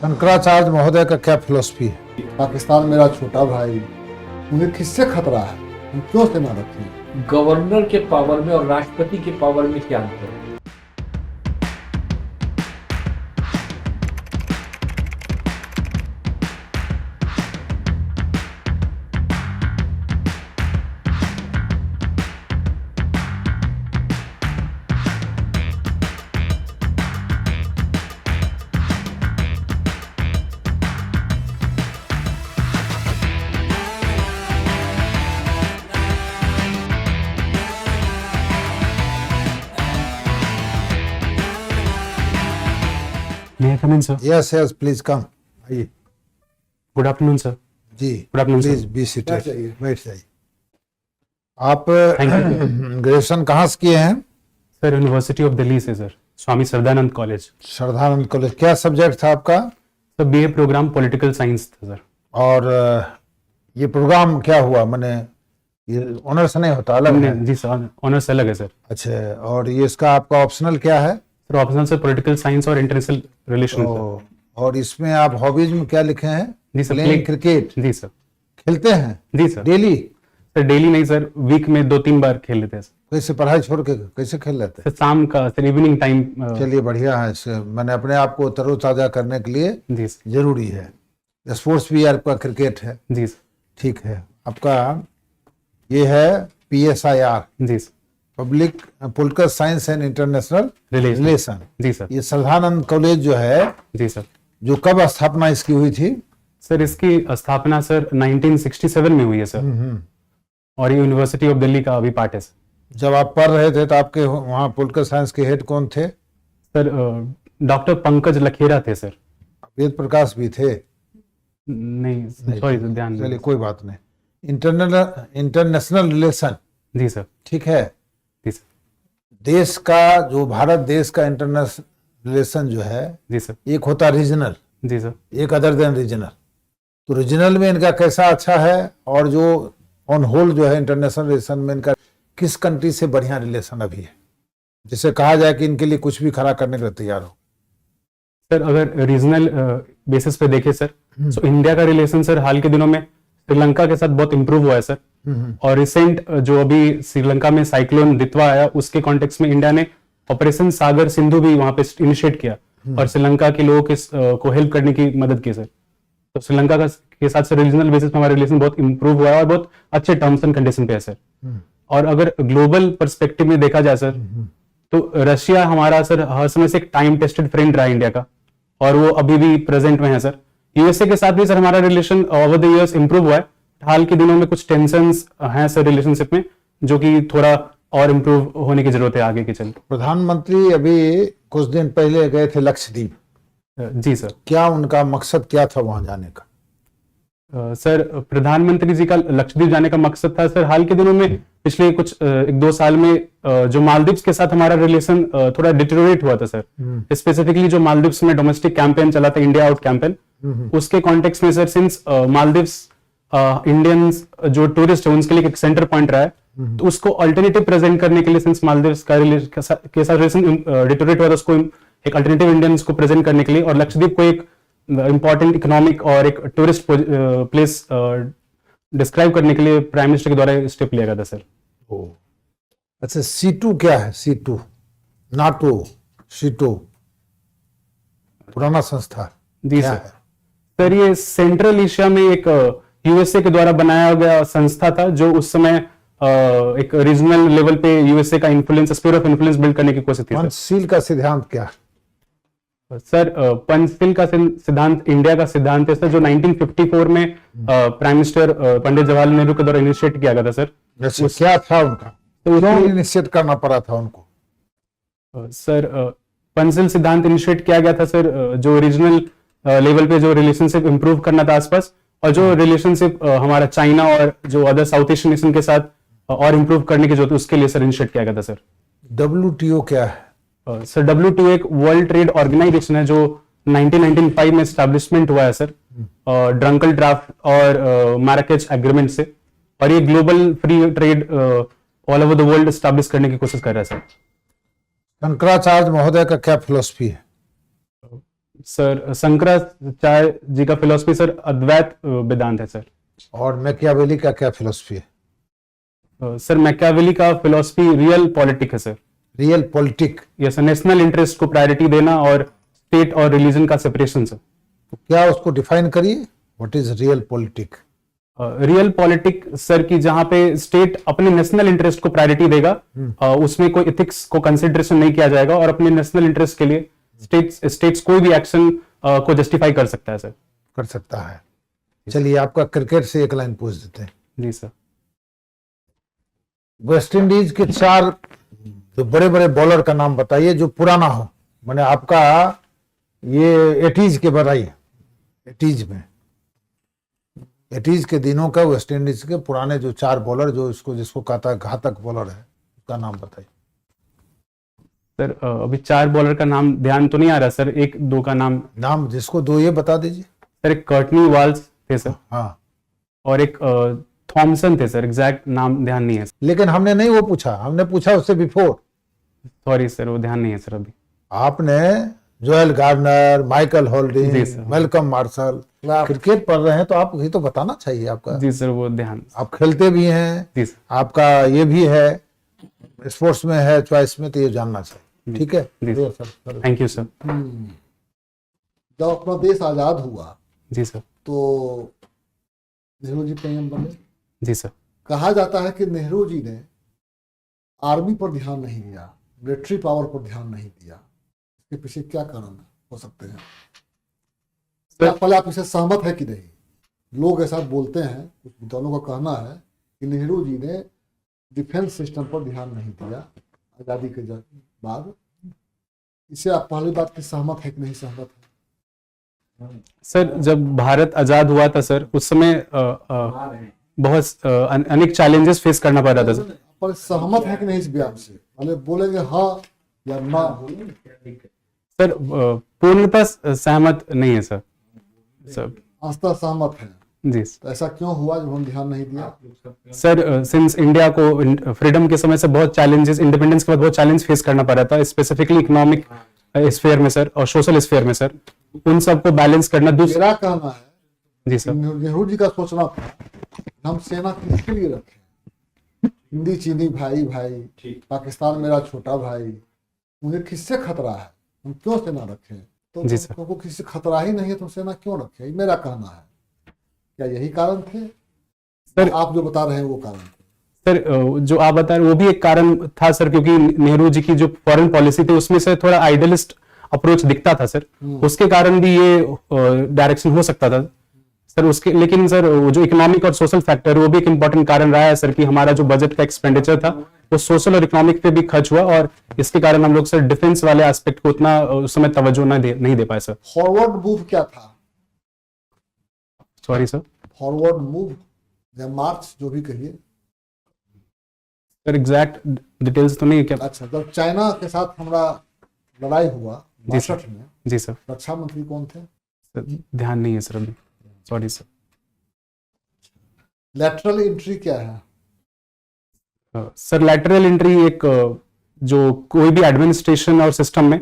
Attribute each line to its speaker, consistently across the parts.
Speaker 1: शंकराचार्य महोदय का क्या फिलॉसफी है?
Speaker 2: पाकिस्तान मेरा छोटा भाई, उन्हें किससे खतरा है? हम क्यों सेना रखें?
Speaker 3: गवर्नर के पावर में और राष्ट्रपति के पावर में क्या अंतर है?
Speaker 4: May I come in, sir?
Speaker 1: Yes yes please come आइए
Speaker 4: Good afternoon, sir.
Speaker 1: जी
Speaker 4: Good afternoon,
Speaker 1: please
Speaker 4: sir.
Speaker 1: Be seated
Speaker 2: चाहिए?
Speaker 1: बैठ जाइए। आप
Speaker 4: Thank you.
Speaker 1: ग्रेजुएशन कहाँ से किए हैं?
Speaker 4: Sir, University of Delhi से, sir. Swami Shraddhanand college.
Speaker 1: Shraddhanand college. क्या सब्जेक्ट था आपका?
Speaker 4: Sir, BA program political science था, सर।
Speaker 1: और ये प्रोग्राम क्या हुआ? मैंने ये ऑनर्स नहीं होता, अलग है?
Speaker 4: जी सर, ऑनर्स अलग है, सर।
Speaker 1: अच्छा, और ये इसका आपका ऑप्शनल क्या है?
Speaker 4: Sir, optional sir political science और इंटरनेशनल रिलेशन।
Speaker 1: और इसमें आप हॉबीज में क्या लिखे हैं?
Speaker 4: जी सर,
Speaker 1: प्लेइंग क्रिकेट।
Speaker 4: जी सर।
Speaker 1: खेलते हैं
Speaker 4: जी सर।
Speaker 1: डेली?
Speaker 4: सर डेली नहीं सर, वीक में 2-3 बार खेल लेते हैं, सर।
Speaker 1: कैसे पढ़ाई छोड़ के कैसे खेल लेते हैं?
Speaker 4: सर शाम का, सर इवनिंग टाइम।
Speaker 1: चलिए बढ़िया है। मैंने अपने आप को तरोताजा करने के लिए
Speaker 4: जी सर।
Speaker 1: जरूरी है। स्पोर्ट्स भी आपका क्रिकेट है,
Speaker 4: जी सर।
Speaker 1: ठीक है। आपका ये है PSIR,
Speaker 4: जी sir.
Speaker 1: Public political science and international
Speaker 4: relation.
Speaker 1: Relation.
Speaker 4: जी सर।
Speaker 1: ये श्रद्धानंद कॉलेज जो है,
Speaker 4: जी सर।
Speaker 1: जो कब स्थापना इसकी हुई थी?
Speaker 4: सर इसकी स्थापना सर 1967 में हुई है, सर। और ये यूनिवर्सिटी ऑफ दिल्ली का अभी पार्ट है, सर।
Speaker 1: जब आप पढ़ रहे थे तो आपके वहाँ पॉलिटिकल साइंस के हेड कौन थे?
Speaker 4: सर डॉक्टर पंकज लखेरा थे, सर।
Speaker 1: वेद प्रकाश भी थे?
Speaker 4: नहीं सॉरी सर, ध्यान
Speaker 1: चलिए
Speaker 4: नहीं।
Speaker 1: कोई बात नहीं। इंटरनेशनल रिलेशन,
Speaker 4: जी सर।
Speaker 1: ठीक है।
Speaker 4: जी सर।
Speaker 1: देश का जो भारत देश का इंटरनेशनल रिलेशन जो है,
Speaker 4: जी सर।
Speaker 1: एक होता रीजनल,
Speaker 4: जी सर।
Speaker 1: एक अदर देन रीजनल। तो रीजनल में इनका कैसा अच्छा है, और जो ऑन होल जो है इंटरनेशनल रिलेशन में इनका किस कंट्री से बढ़िया रिलेशन अभी है, जिसे कहा जाए कि इनके लिए कुछ भी खड़ा करने के लिए तैयार हो?
Speaker 4: सर अगर रीजनल बेसिस पे देखें सर, तो इंडिया का रिलेशन सर हाल के दिनों में श्रीलंका के साथ बहुत इंप्रूव हुआ है, सर। और रिसेंट जो अभी श्रीलंका में साइक्लोन दित्वा आया, उसके कॉन्टेक्स्ट में इंडिया ने ऑपरेशन सागर सिंधु भी वहां पे इनिशिएट किया और श्रीलंका के लोगों को हेल्प करने की मदद की, सर। तो श्रीलंका के साथ सर रीजनल बेसिस पे हमारा रिलेशन बहुत इंप्रूव हुआ है और बहुत अच्छे टर्म्स एंड कंडीशन पे है, सर। और अगर ग्लोबल पर्सपेक्टिव में देखा जाए सर, तो रशिया हमारा सर हर समय से एक टाइम टेस्टेड फ्रेंड रहा है इंडिया का, और वो अभी भी प्रेजेंट में है, सर। यूएसए के साथ भी सर हमारा relation over the years improve हुआ है। हाल के दिनों में कुछ टेंशंस हैं सर रिलेशनशिप में, जो कि थोड़ा और इंप्रूव होने की जरूरत है आगे के चलते।
Speaker 1: प्रधानमंत्री अभी कुछ दिन पहले गए थे लक्षद्वीप।
Speaker 4: जी सर।
Speaker 1: क्या उनका मकसद क्या था वहां जाने का?
Speaker 4: सर प्रधानमंत्री जी का लक्षद्वीप जाने का मकसद था सर, हाल के दिनों में पिछले कुछ 1-2 साल में जो मालदीव्स के साथ हमारा रिलेशन थोड़ा डिटेरियोरेट हुआ था, सर। स्पेसिफिकली जो मालदीव्स में डोमेस्टिक कैंपेन चला था, इंडिया आउट कैंपेन, उसके कॉन्टेक्स्ट में सर, सिंस मालदीव्स इंडियंस जो टूरिस्ट है उनके लिए एक सेंटर पॉइंट रहा है, तो उसको अल्टरनेटिव प्रेजेंट करने के लिए, सिंस मालदीव्स का के साथ रिलेशन डिटेरियोरेट हुआ था, उसको एक अल्टरनेटिव इंडियंस को प्रेजेंट करने के लिए, और लक्षद्वीप को एक इंपॉर्टेंट इकोनॉमिक और एक टूरिस्ट प्लेस डिस्क्राइब करने के लिए प्राइम मिनिस्टर के द्वारा स्टेप लिया गया था, सर।
Speaker 1: अच्छा, C2 क्या है? C2 नाटो, C2 पुराना संस्था
Speaker 4: जी
Speaker 1: क्या
Speaker 4: सर।
Speaker 1: है?
Speaker 4: सर ये सेंट्रल एशिया में एक यूएसए के द्वारा बनाया गया संस्था था, जो उस समय एक रीजनल लेवल पे यूएसए का influence, sphere of influence build करने की कोशिश थी, सर।
Speaker 1: पंचशील का सिद्धांत क्या है?
Speaker 4: सर पंचशील का सिद्धांत इंडिया का सिद्धांत है, सर, जो 1954 में प्राइम मिनिस्टर पंडित जवाहरलाल नेहरू के द्वारा इनिशिएट किया गया था, सर।
Speaker 1: अच्छा, क्या था उनका?
Speaker 4: तो
Speaker 1: क्यों इनिशिएट करना पड़ा था उनको?
Speaker 4: सर पंचशील सिद्धांत इनिशिएट किया गया था, सर, जो रीजनल लेवल पे जो रिलेशनशिप इंप्रूव करना था आसपास, और जो रिलेशनशिप हमारा चाइना और जो अदर साउथ एशियन नेशन के साथ और इंप्रूव करने की जरूरत, उसके लिए सर इनिशिएट किया गया था, सर।
Speaker 1: WTO क्या है?
Speaker 4: सर WTO एक वर्ल्ड ट्रेड ऑर्गेनाइजेशन है, जो 1995 में एस्टैब्लिशमेंट हुआ है, सर, ड्रंकल ड्राफ्ट और मैराकेच एग्रीमेंट से, और ये global free trade all over the world establish करने की कोशिश कर रहा है, सर।
Speaker 1: शंकराचार्य महोदय का क्या फिलॉसफी है?
Speaker 4: सर शंकराचार्य जी का फिलोसफी सर अद्वैत वेदांत है सर।
Speaker 1: और मैकियावेली का क्या फिलोसफी है?
Speaker 4: सर मैकियावेली का फिलोसफी रियल पॉलिटिक है sir.
Speaker 1: Real politic.
Speaker 4: Yes sir, national interest को प्रायोरिटी देना और स्टेट और रिलीजन का सेपरेशन सर।
Speaker 1: तो क्या उसको डिफाइन करिए, what is real politic?
Speaker 4: Real politic sir की जहां पे स्टेट अपने नेशनल इंटरेस्ट को प्रायोरिटी देगा, उसमें कोई इथिक्स को कंसिडरेशन नहीं किया जाएगा और अपने नेशनल इंटरेस्ट के लिए स्टेट्स कोई भी एक्शन को जस्टिफाई कर सकता है सर।
Speaker 1: कर सकता है। चलिए आपका क्रिकेट से एक लाइन पूछ देते हैं।
Speaker 4: जी सर।
Speaker 1: वेस्ट इंडीज के 4 जो बड़े बड़े बॉलर का नाम बताइए जो पुराना हो, माने आपका ये 80s के बराई, 80s में 80s के दिनों का वेस्ट इंडीज के पुराने जो 4 बॉलर जो जिसको कहता है घातक बॉलर है, उसका नाम बताइए।
Speaker 4: सर अभी 4 बॉलर का नाम ध्यान तो नहीं आ रहा सर, 1-2 का नाम
Speaker 1: जिसको 2 ये बता दीजिए।
Speaker 4: सर एक कर्टनी वाल्स थे सर।
Speaker 1: हाँ,
Speaker 4: और एक थॉमसन थे सर, एग्जैक्ट नाम ध्यान नहीं है सर।
Speaker 1: लेकिन हमने नहीं वो पूछा, हमने पूछा उससे बिफोर।
Speaker 4: सॉरी सर, वो ध्यान नहीं है सर अभी।
Speaker 1: आपने Joel Garner, Michael
Speaker 4: G
Speaker 1: Holding,
Speaker 4: sir.
Speaker 1: Malcolm Marshall, cricket पढ़ रहे हैं तो आप ये तो बताना चाहिए आपका।
Speaker 4: जी सर, वो ध्यान।
Speaker 1: आप खेलते भी हैं,
Speaker 4: जी सर।
Speaker 1: आपका ये भी है, स्पोर्ट्स में है, चॉइस में, तो ये जानना चाहिए। ठीक है
Speaker 4: जी सर, थैंक यू सर।
Speaker 2: जब अपना देश आजाद हुआ
Speaker 4: जी सर।
Speaker 2: तो नेहरू जी पीएम बने।
Speaker 4: जी सर।
Speaker 2: कहा जाता है कि नेहरू जी ने आर्मी पर ध्यान नहीं दिया, मिलिट्री पावर पर ध्यान नहीं दिया। इसके पीछे क्या कारण हो सकते हैं? क्या पहले आप इसे सहमत है कि नहीं? लोग ऐसा बोलते हैं, कुछ विद्वानों का कहना है कि नेहरू जी ने डिफेंस सिस्टम पर ध्यान नहीं दिया आज़ादी के बाद। इससे आप पहली बात की सहमत है कि नहीं सहमत है?
Speaker 4: सर जब भारत आजाद हुआ था सर, उस समय बहुत अनेक चैलेंजेस फेस करना पड़ रहा था सर।
Speaker 2: पर सहमत है कि नहीं इस बयान से? पहले बोलेंगे हाँ या ना।
Speaker 4: सर पूर्णतः सहमत नहीं है सर। सर
Speaker 2: आस्था सहमत है।
Speaker 4: जी
Speaker 2: तो ऐसा क्यों हुआ जब हम ध्यान नहीं दिया?
Speaker 4: सर सिंस इंडिया को फ्रीडम के समय से बहुत चैलेंजेस, इंडिपेंडेंस के बाद बहुत चैलेंज फेस करना पड़ रहा था, स्पेसिफिकली इकोनॉमिक स्फीयर में सर और सोशल स्फीयर में सर। उन सबको बैलेंस करना
Speaker 2: मेरा कहना है
Speaker 4: जी सर।
Speaker 2: नेहरू जी का सोचना था हम सेना किसके लिए रखें? हिंदी चीनी भाई भाई, पाकिस्तान मेरा छोटा भाई, मुझे किससे खतरा है, हम क्यों सेना रखें? तो
Speaker 4: जी सर।
Speaker 2: तुमको किसी खतरा ही नहीं है, तुम सेना क्यों रखें? ये मेरा कहना है। क्या यही कारण थे
Speaker 4: सर?
Speaker 2: आप जो बता रहे हैं वो कारण थे?
Speaker 4: सर जो आप बता रहे हैं वो भी एक कारण था सर, क्योंकि नेहरू जी की जो फॉरेन पॉलिसी थी उसमें से थोड़ा आइडियलिस्ट अप्रोच दिखता था सर, उसके कारण भी ये डायरेक्शन हो सकता था सर उसके। लेकिन सर जो इकोनॉमिक और सोशल फैक्टर वो भी एक इंपॉर्टेंट कारण रहा है सर कि हमारा जो बजट का एक्सपेंडिचर था वो सोशल और इकोनॉमिक पे भी खर्च हुआ और इसके कारण हम लोग सर डिफेंस वाले एस्पेक्ट को उतना उस समय तवज्जो नहीं दे पाए सर।
Speaker 2: फॉरवर्ड मूव क्या था?
Speaker 4: Sorry sir.
Speaker 2: फॉरवर्ड मूव या मार्च जो भी कहिए
Speaker 4: सर, एग्जैक्ट डिटेल्स तो नहीं क्या?
Speaker 2: अच्छा, जब चाइना के साथ हमारा लड़ाई हुआ 62 में,
Speaker 4: जी सर।
Speaker 2: रक्षा मंत्री कौन थे?
Speaker 4: सर ध्यान नहीं है सर अभी, सॉरी सर।
Speaker 2: लैटरल एंट्री क्या है?
Speaker 4: सर लैटरल एंट्री एक जो कोई भी एडमिनिस्ट्रेशन और सिस्टम में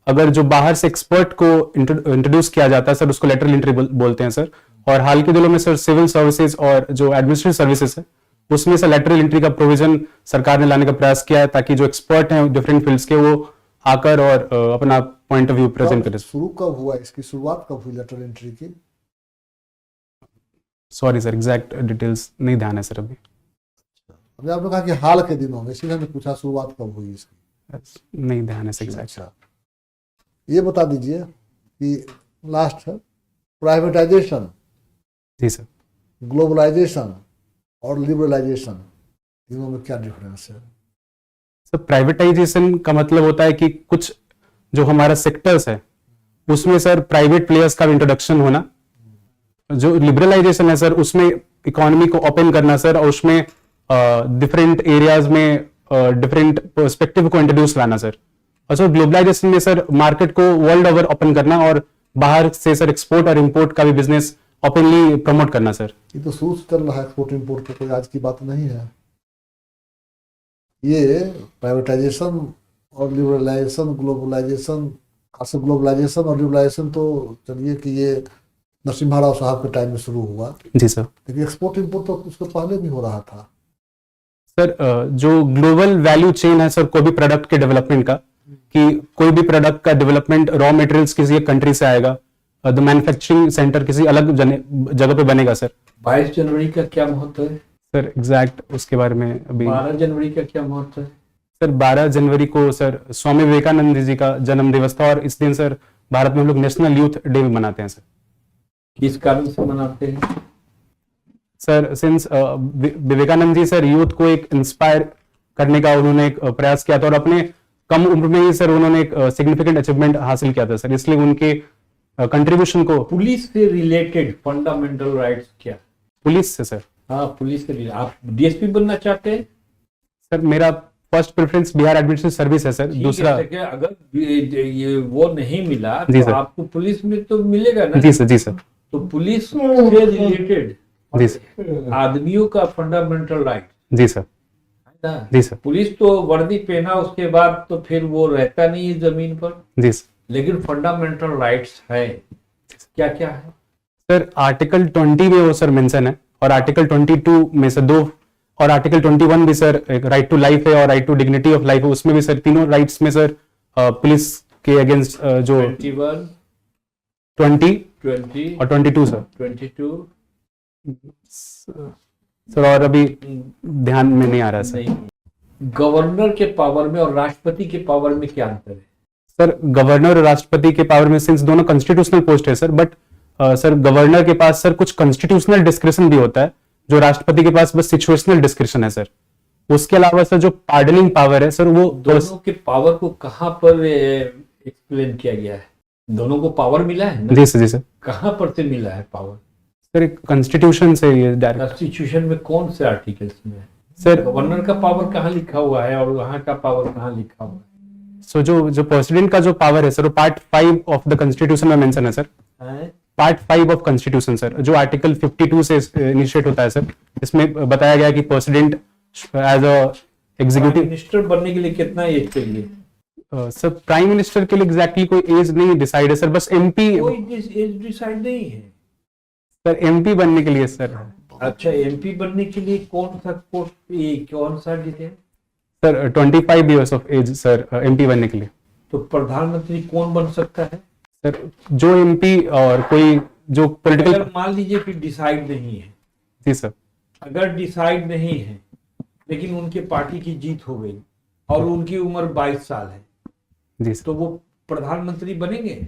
Speaker 4: अगर जो बाहर से एक्सपर्ट को इंट्रोड्यूस किया जाता है सर उसको लैटरल एंट्री बोलते हैं सर। और हाल के दिनों में सर सिविल सर्विसेज और जो एडमिनिस्ट्रेटिव सर्विसेज है उसमें से लैटरल एंट्री का प्रोविजन सरकार ने लाने का प्रयास किया है ताकि जो एक्सपर्ट हैं डिफरेंट फील्ड्स के वो आकर और अपना पॉइंट ऑफ व्यू प्रेजेंट करें।
Speaker 2: शुरू कब हुआ इसकी शुरुआत कब हुई लैटरल एंट्री की?
Speaker 4: सॉरी सर, एग्जैक्ट डिटेल्स नहीं ध्यान है सर अभी।
Speaker 2: अभी आपने कहा कि हाल के दिनों में, इसलिए हमने पूछा शुरुआत कब हुई इसकी।
Speaker 4: नहीं ध्यान है सर एग्जैक्ट।
Speaker 2: अच्छा, ये बता दीजिए कि लास्ट है प्राइवेटाइजेशन,
Speaker 4: जी सर।
Speaker 2: ग्लोबलाइजेशन और लिबरलाइजेशन, तीनों में क्या डिफरेंस है?
Speaker 4: सर प्राइवेटाइजेशन का मतलब होता है कि कुछ जो हमारा सेक्टर्स है उसमें सर प्राइवेट प्लेयर्स का इंट्रोडक्शन होना। जो लिबरलाइजेशन है सर उसमें इकोनॉमी को ओपन करना सर और उसमें डिफरेंट एरियाज में डिफरेंट पर्सपेक्टिव को इंट्रोड्यूस लाना सर। और सर ग्लोबलाइजेशन में सर मार्केट को वर्ल्ड ओवर ओपन करना और बाहर से सर एक्सपोर्ट और इंपोर्ट का भी बिजनेस ओपनली प्रमोट करना सर।
Speaker 2: ये तो शुरू से चल रहा है एक्सपोर्ट इंपोर्ट, कोई आज की बात नहीं है। ये प्राइवेटाइजेशन और लिबरलाइजेशन ग्लोबलाइजेशन खासकर ग्लोबलाइजेशन और ग्लोबलाइजेशन तो चलिए कि ये नरसिम्हा राव साहब के टाइम में शुरू हुआ,
Speaker 4: जी सर।
Speaker 2: लेकिन एक्सपोर्ट इंपोर्ट तो उसके पहले भी हो रहा था।
Speaker 4: सर जो ग्लोबल वैल्यू चेन है सर कोई भी प्रोडक्ट के डेवलपमेंट का, कि कोई भी प्रोडक्ट का डेवलपमेंट रॉ मटेरियल्स किसी एक कंट्री से आएगा, द मैन्युफैक्चरिंग सेंटर किसी अलग जगह पे बनेगा सर।
Speaker 3: 22 जनवरी का क्या महत्व है?
Speaker 4: सर एग्जैक्ट उसके बारे में अभी
Speaker 3: 12 जनवरी का क्या महत्व है?
Speaker 4: सर 12 जनवरी को सर स्वामी विवेकानंद जी का जन्म दिवस था, और इस दिन सर भारत में हम लोग नेशनल यूथ डे मनाते हैं सर।
Speaker 3: किस कारण से मनाते हैं?
Speaker 4: Sir since Vivekananda ji sir youth को एक इंस्पायर करने का उन्होंने एक प्रयास किया था, और अपने कम उम्र में ही सर उन्होंने एक सिग्निफिकेंट अचीवमेंट हासिल किया था सर, इसलिए उनके कंट्रीब्यूशन को।
Speaker 3: पुलिस से रिलेटेड फंडामेंटल राइट्स क्या?
Speaker 4: पुलिस से सर?
Speaker 3: हाँ, पुलिस से रिलेटेड। आप डीएसपी बनना चाहते हैं?
Speaker 4: सर मेरा first preference Bihar administrative service है सर। दूसरा
Speaker 3: अगर ये वो नहीं मिला
Speaker 4: जी
Speaker 3: तो
Speaker 4: सर।
Speaker 3: आपको पुलिस में तो मिलेगा ना?
Speaker 4: जी सर। जी सर।
Speaker 3: तो पुलिस से रिलेटेड
Speaker 4: जी सर।
Speaker 3: आदमियों का फंडामेंटल राइट
Speaker 4: जी सर।
Speaker 3: है ना?
Speaker 4: जी सर।
Speaker 3: पुलिस तो वर्दी पहना उसके बाद तो फिर वो रहता नहीं है जमीन पर,
Speaker 4: जी सर।
Speaker 3: लेकिन फंडामेंटल राइट्स है। क्या क्या है
Speaker 4: सर? आर्टिकल 20 में वो सर मेंशन है, और आर्टिकल 22 में से 2, और आर्टिकल 21 भी सर एक राइट टू लाइफ है और right to dignity of life है, उसमें भी सर तीनों राइट्स में सर पुलिस के अगेंस्ट जो
Speaker 3: 21,
Speaker 4: 20
Speaker 3: 20
Speaker 4: और 22 सर।
Speaker 3: 22
Speaker 4: सर और अभी ध्यान में नहीं आ रहा है सर।
Speaker 3: नहीं। गवर्नर के पावर में और राष्ट्रपति के पावर में क्या अंतर है?
Speaker 4: सर गवर्नर और राष्ट्रपति के पावर में सिंस दोनों कॉन्स्टिट्यूशनल पोस्ट है सर, बट सर गवर्नर के पास सर कुछ कॉन्स्टिट्यूशनल डिस्क्रिप्शन भी होता है, जो राष्ट्रपति के पास बस सिचुएशनल डिस्क्रिप्शन है सर। उसके अलावा सर जो पार्डनिंग पावर है सर, वो
Speaker 3: दोनों के पावर को कहाँ पर एक्सप्लेन किया गया है? दोनों को पावर मिला है ना?
Speaker 4: जी सर। जी सर।
Speaker 3: कहाँ पर से मिला है पावर?
Speaker 4: सर एक कॉन्स्टिट्यूशन से ये डायरेक्ट।
Speaker 3: कॉन्स्टिट्यूशन में कौन से आर्टिकल्स में है?
Speaker 4: सर
Speaker 3: गवर्नर का पावर कहाँ लिखा हुआ है और वहाँ का पावर कहाँ लिखा हुआ है?
Speaker 4: सो जो प्रेसिडेंट का जो पावर है सर, वो पार्ट 5 ऑफ द कॉन्स्टिट्यूशन में मेंशन है सर।
Speaker 3: हैं?
Speaker 4: पार्ट 5 ऑफ कॉन्स्टिट्यूशन सर, जो आर्टिकल 52 से इनिशिएट होता है सर। इसमें बताया गया कि president as a executive
Speaker 3: minister बनने के लिए कितना एज चाहिए?
Speaker 4: सर प्राइम मिनिस्टर के लिए एग्जैक्टली कोई एज नहीं डिसाइड है सर, बस एमपी
Speaker 3: कोई एज डिसाइड नहीं है।
Speaker 4: सर एमपी बनने के लिए सर।
Speaker 3: अच्छा, एमपी बनने के लिए कौन सा detail?
Speaker 4: Sir 25 years of age sir MP बनने के लिए।
Speaker 3: तो प्रधानमंत्री कौन बन सकता है?
Speaker 4: सर जो एमपी और कोई जो पॉलिटिकल।
Speaker 3: अगर मान लीजिए कि डिसाइड नहीं है,
Speaker 4: जी सर।
Speaker 3: अगर डिसाइड नहीं है लेकिन उनके पार्टी की जीत हो गई और उनकी उम्र 22 साल है,
Speaker 4: जी सर।
Speaker 3: तो वो प्रधानमंत्री बनेंगे?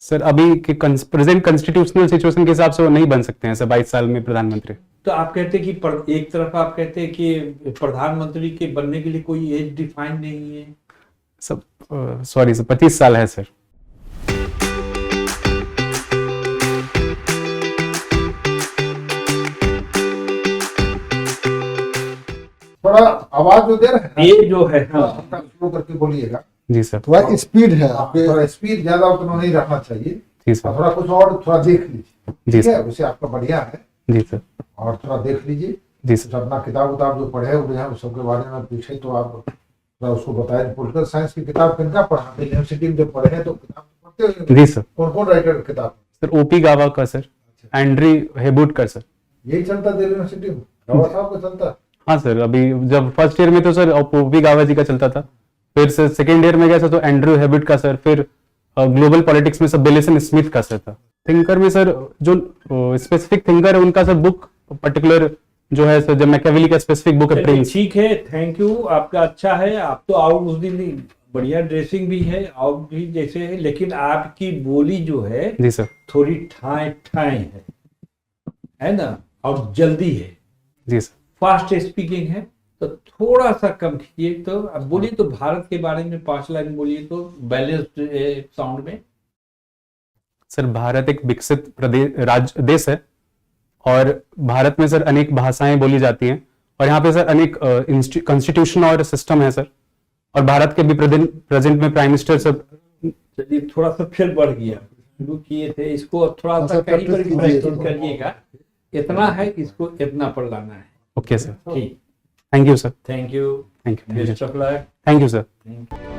Speaker 4: सर अभी के प्रेजेंट कॉन्स्टिट्यूशनल सिचुएशन के हिसाब से वो नहीं बन सकते हैं सर 22 साल में प्रधानमंत्री।
Speaker 3: तो आप कहते हैं कि एक तरफ आप कहते हैं कि प्रधानमंत्री के बनने के लिए कोई एज डिफाइन नहीं है।
Speaker 4: सब सॉरी सर 25 साल है सर।
Speaker 1: थोड़ा आवाज जो दे रहे हैं ना,
Speaker 3: ये जो है हाँ,
Speaker 1: हल्का स्लो करके बोलिएगा।
Speaker 4: जी सर।
Speaker 2: थोड़ा स्पीड है आपके।
Speaker 1: थोड़ा स्पीड ज्यादा उतना नहीं रखना चाहिए।
Speaker 4: जी सर।
Speaker 1: थोड़ा कुछ और थोड़ा देख लीजिए।
Speaker 4: जी
Speaker 1: ठीक है,
Speaker 4: सर।
Speaker 1: वैसे आपका बढ़िया है,
Speaker 4: जी सर।
Speaker 1: और थोड़ा देख लीजिए।
Speaker 4: जी
Speaker 1: कुछ अपना किताब उताब जो पढ़े हुए हैं उस सबके बारे में पूछे तो आप थोड़ा उसको बताएं। पॉलिटिकल साइंस की किताब किनका पढ़ा? यूनिवर्सिटी में जब पढ़े हैं तो किताब पढ़ते
Speaker 4: सर।
Speaker 1: हुए
Speaker 4: जी सर।
Speaker 1: कौन कौन राइटर की किताब?
Speaker 4: सर ओपी गावा का सर, एंड्री हेबुटकर सर।
Speaker 1: यही चलता दिल्ली यूनिवर्सिटी में गावा साहब का चलता?
Speaker 4: हाँ सर, अभी जब फर्स्ट ईयर में तो सर ओपी गावा जी का चलता था, फिर सर सेकेंड ईयर में गया सर तो एंड्रू हेबिट का सर, फिर ग्लोबल पॉलिटिक्स में सर बिलिसन स्मिथ का सर था। थिंकर में सर जो स्पेसिफिक थिंकर है उनका सर बुक पर्टिकुलर जो है सर, जब मैकियावेली का स्पेसिफिक बुक है प्रिंस।
Speaker 3: ठीक है, थैंक यू, आपका अच्छा है। आप तो आओ उस दिन बढ़िया ड्रेसिंग भी है और भी जैसे है, लेकिन आपकी बोली जो है
Speaker 4: जी सर।
Speaker 3: थोड़ी ठाए ठाए है ना, और जल्दी है,
Speaker 4: जी सर।
Speaker 3: फास्ट स्पीकिंग है, तो थोड़ा सा कम कीजिए। तो अब बोलिए तो भारत के बारे में 5 लाइन बोलिए तो बैलेंस्ड साउंड में।
Speaker 4: सर भारत एक विकसित देश है, और भारत में सर अनेक भाषाएं बोली जाती हैं, और यहाँ पे सर अनेक कॉन्स्टिट्यूशन और सिस्टम है सर, और भारत के भी प्रेजेंट में प्राइम मिनिस्टर सब।
Speaker 3: चलिए थोड़ा सा फिर बढ़ गया, शुरू किए थे इसको, थोड़ा सा कहीं पर भी प्रैक्टिस करिएगा। इतना है, इसको इतना पर लाना है।
Speaker 4: ओके सर,
Speaker 3: ठीक,
Speaker 4: thank you sir.
Speaker 3: Thank you,
Speaker 4: thank you.
Speaker 3: Best of luck.
Speaker 4: Thank you sir.
Speaker 3: Thank you.